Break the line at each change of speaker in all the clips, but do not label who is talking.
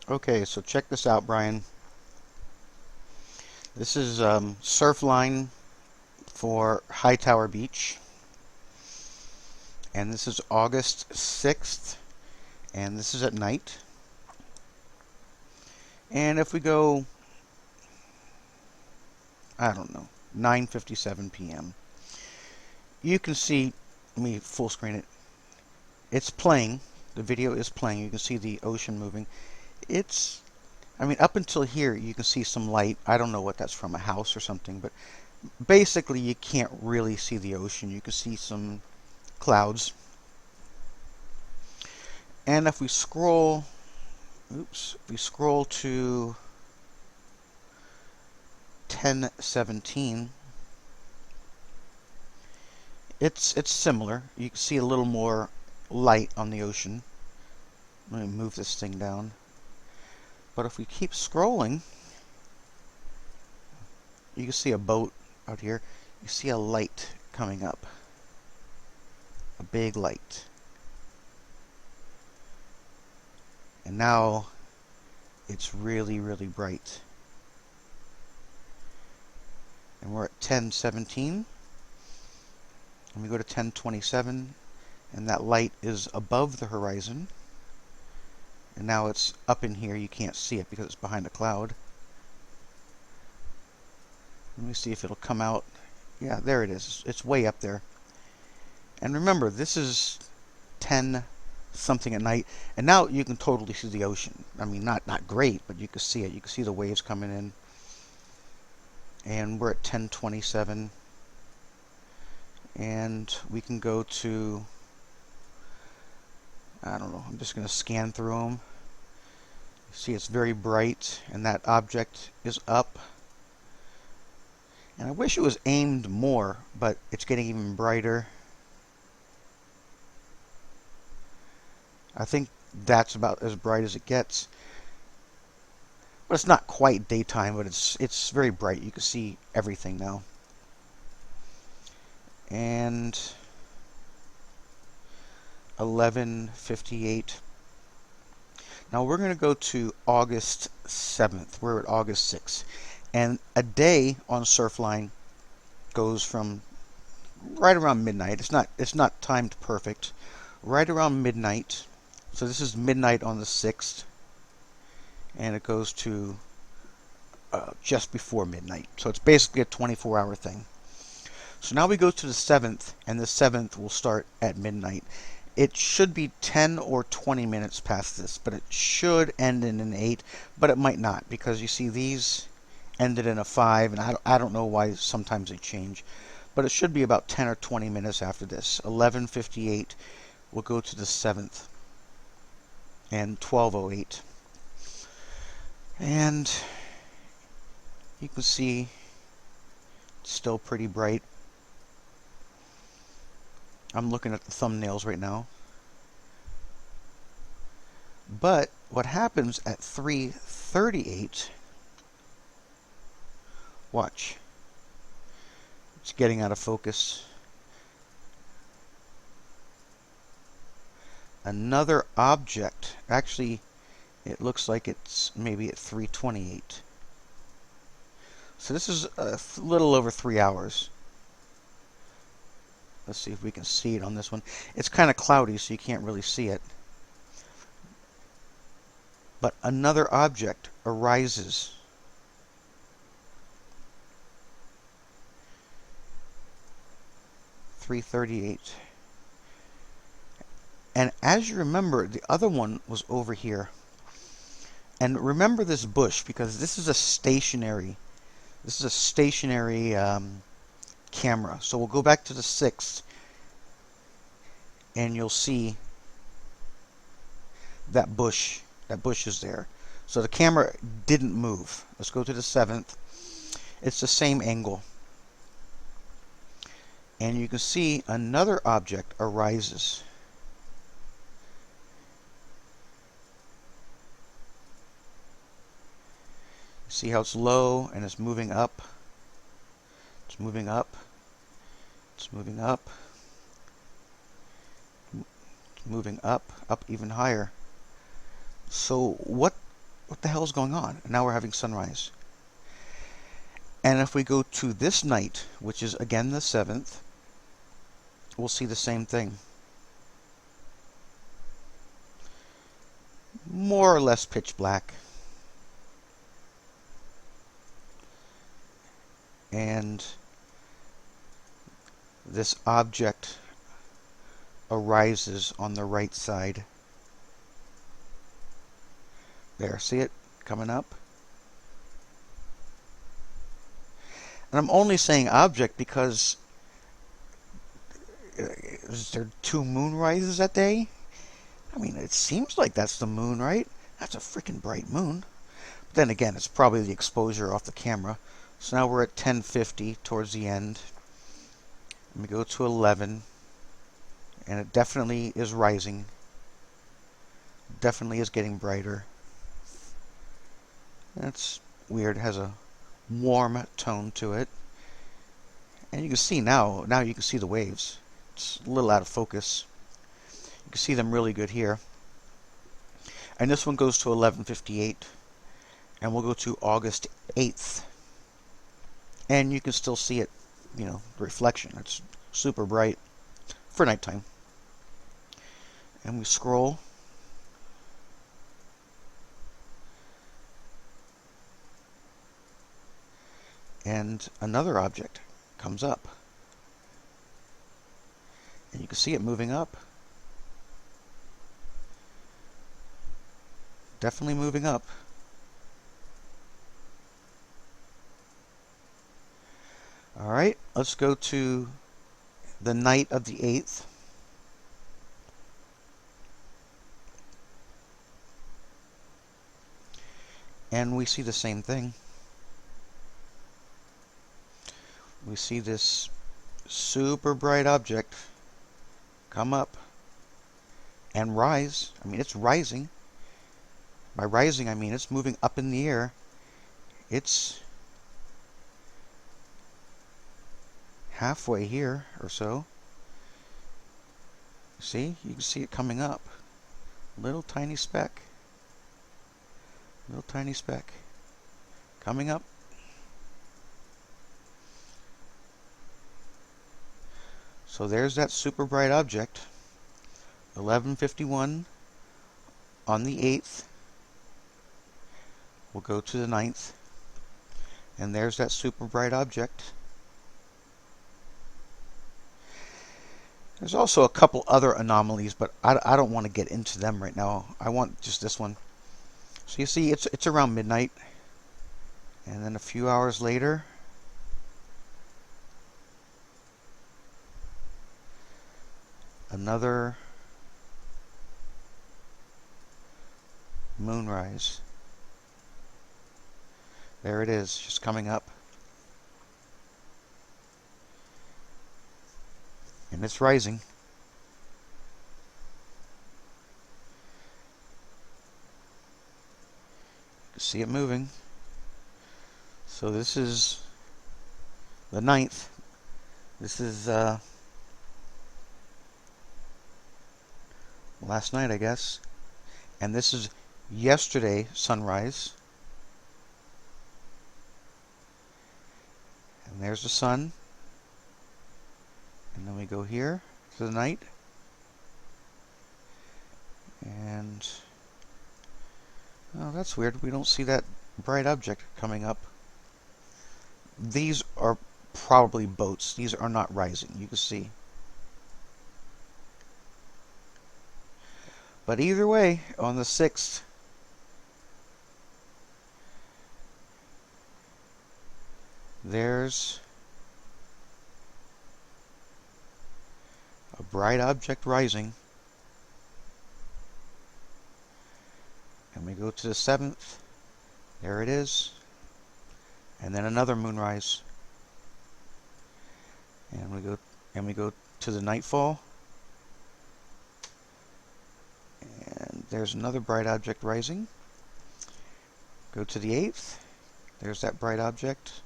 Okay, so check this out, Brian. This is Surfline for Hightower Beach, and this is August 6th, and this is at night. And if we go, I don't know, 9:57 p.m., you can see, let me full screen it. It's playing. The video is playing. You can see the ocean moving. Up until here, you can see some light. I don't know what that's from, a house or something, but basically you can't really see the ocean. You can see some clouds. And if we scroll, if we scroll to 10:17, it's similar. You can see a little more light on the ocean. Let me move this thing down. But if we keep scrolling, you can see a boat out here. You see a light coming up. A big light. And now it's really, really bright. And we're at 10:17. And we go to 10:27, and that light is above the horizon. And now it's up in here. You can't see it because it's behind a cloud. Let me see if it'll come out. Yeah, there it is. It's way up there. And remember, this is 10 something at night, and now you can totally see the ocean. I mean, not great, but you can see it. You can see the waves coming in. And we're at 10:27, and we can go to, I don't know, I'm just going to scan through them. See, it's very bright, and that object is up. And I wish it was aimed more, but it's getting even brighter. I think that's about as bright as it gets. But it's not quite daytime, but it's very bright. You can see everything now. And 11:58. Now we're going to go to August 7th. We're at August 6th. And a day on Surfline goes from right around midnight. It's not timed perfect. Right around midnight. So this is midnight on the 6th. And it goes to just before midnight. So it's basically a 24-hour thing. So now we go to the 7th, and the 7th will start at midnight. It should be 10 or 20 minutes past this, but it should end in an 8, but it might not, because you see these ended in a 5, and I don't know why sometimes they change. But it should be about 10 or 20 minutes after this. 11:58 will go to the 7th, and 12:08. And you can see it's still pretty bright. I'm looking at the thumbnails right now. But what happens at 3:38, watch. It's getting out of focus. Another object, actually it looks like it's maybe at 3:28. So this is a little over 3 hours. Let's see if we can see it on this one. It's kind of cloudy, so you can't really see it. But another object arises. (3:38). And as you remember, the other one was over here. And remember this bush, because this is a stationary camera. So we'll go back to the 6th, and you'll see that bush. That bush is there. So the camera didn't move. Let's go to the 7th. It's the same angle. And you can see another object arises. See how it's low and it's moving up? It's moving up. It's moving up. It's moving up even higher. So what what the hell is going on? And now we're having sunrise. And if we go to this night, which is again the 7th, we'll see the same thing. More or less pitch black. And this object arises on the right side. There, see it coming up? And I'm only saying object because is there 2 moon rises that day? I mean, it seems like that's the moon, right? That's a freaking bright moon. But then again, it's probably the exposure off the camera. So now we're at 10:50 towards the end. Let me go to 11. And it definitely is rising. Definitely is getting brighter. That's weird. It has a warm tone to it. And you can see now you can see the waves. It's a little out of focus. You can see them really good here. And this one goes to 11:58. And we'll go to August 8th. And you can still see it, the reflection. It's super bright for nighttime. And we scroll. And another object comes up. And you can see it moving up. Definitely moving up. Alright, let's go to the night of the 8th. And we see the same thing. We see this super bright object come up and rise. I mean, it's rising. By rising, I mean it's moving up in the air. It's halfway here or so. See? You can see it coming up. Little tiny speck. Little tiny speck. Coming up. So there's that super bright object. 11:51 on the 8th. We'll go to the 9th. And there's that super bright object. There's also a couple other anomalies, but I don't want to get into them right now. I want just this one. So you see, it's around midnight. And then a few hours later, another moonrise. There it is, just coming up. And it's rising. You can see it moving. So this is the 9th. This is last night, I guess. And this is yesterday sunrise. And there's the sun. And then we go here to the night. And oh, that's weird. We don't see that bright object coming up. These are probably boats. These are not rising. You can see. But either way, on the 6th, there's a bright object rising. And we go to the 7th. There it is. And then another moonrise. And we go to the nightfall. And there's another bright object rising. Go to the 8th. There's that bright object.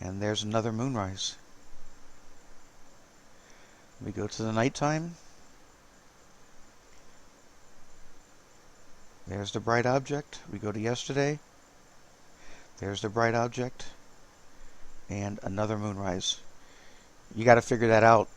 And there's another moonrise. We go to the nighttime. There's the bright object. We go to yesterday. There's the bright object. And another moonrise. You got to figure that out